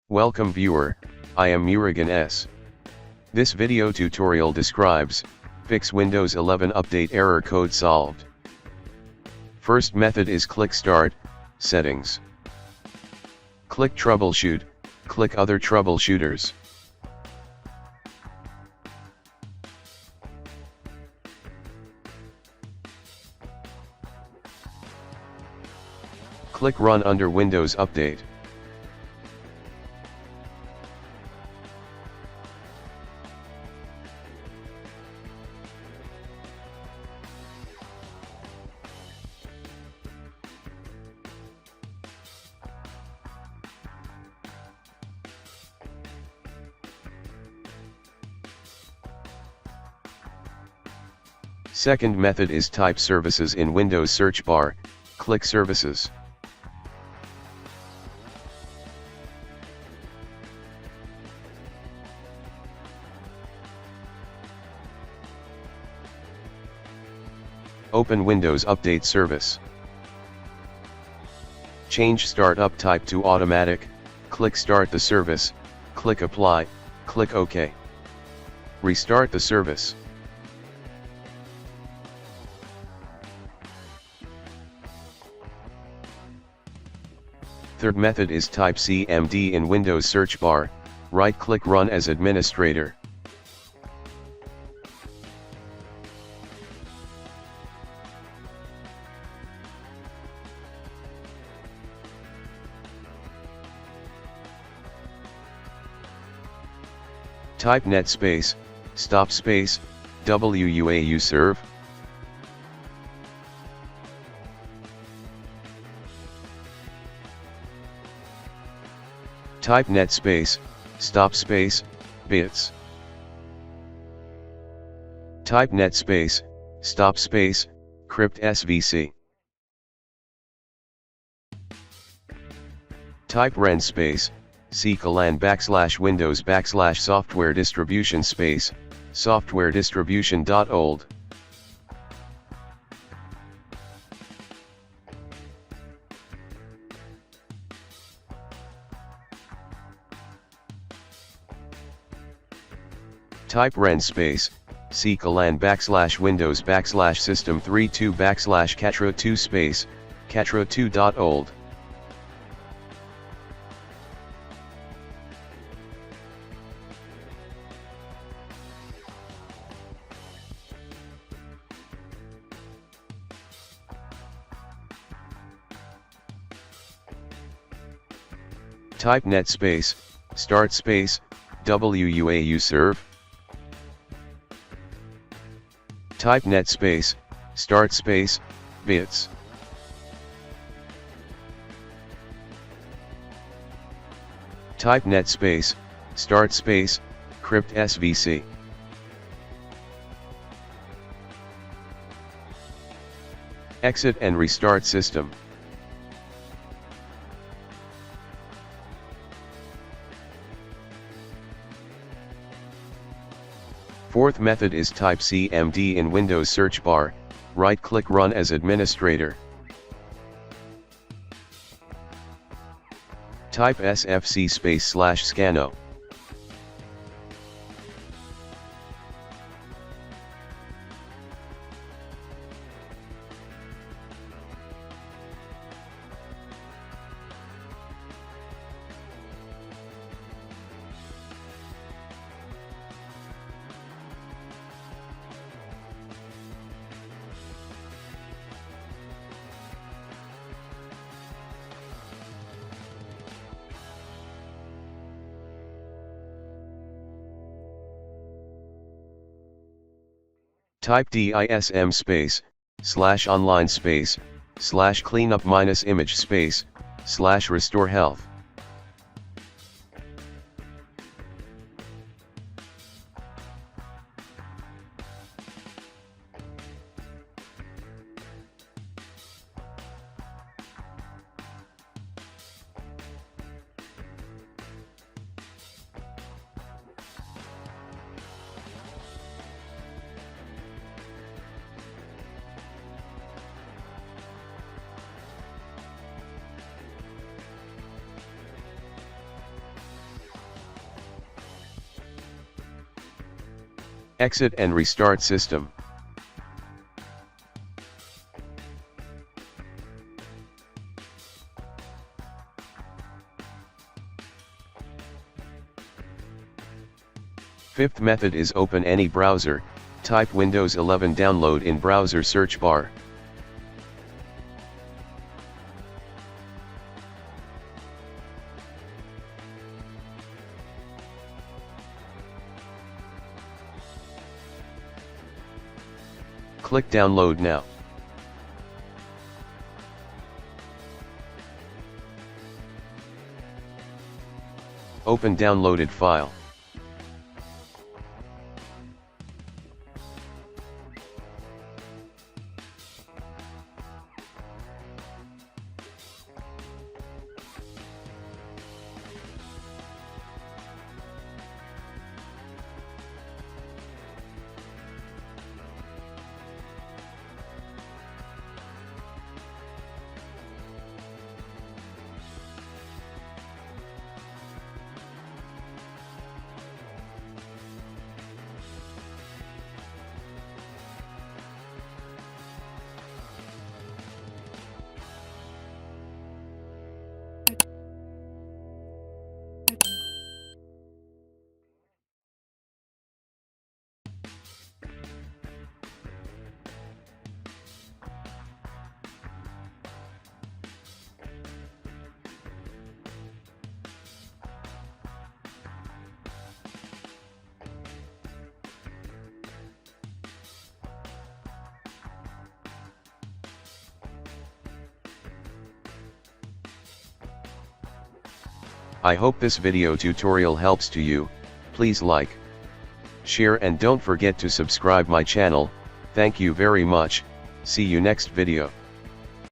Welcome viewer, I am Murugan S. This video tutorial describes, fix Windows 11 update error code solved. First method is click Start, Settings. Click Troubleshoot, click Other Troubleshooters. Click Run under Windows Update. Second method is type Services in Windows search bar, click Services. Open Windows Update Service. Change Startup Type to Automatic, click Start the service, click Apply, click OK. Restart the service. Third method is type CMD in Windows search bar, right-click Run as Administrator. Type net space, stop space, WUAU serve. Type net space, stop space, bits. Type net space, stop space, crypt svc. Type ren space, /lan /windows /software distribution space, software distribution.old. Type ren space, /lan /windows /system32 /catro2 space, catro2.old. Type net space, start space, WUAU serve. Type net space, start space, bits. Type net space, start space, crypt svc. Exit and restart system. Fourth method is type CMD in Windows search bar, right-click Run as Administrator. Type sfc space /scano. Type dism space, /online space, /cleanup -image space, /restore health. Exit and restart system. Fifth method is open any browser, type Windows 11 download in browser search bar. Click download now. Open downloaded file. I hope this video tutorial helps to you. Please like, share and don't forget to subscribe my channel. Thank you very much. See you next video.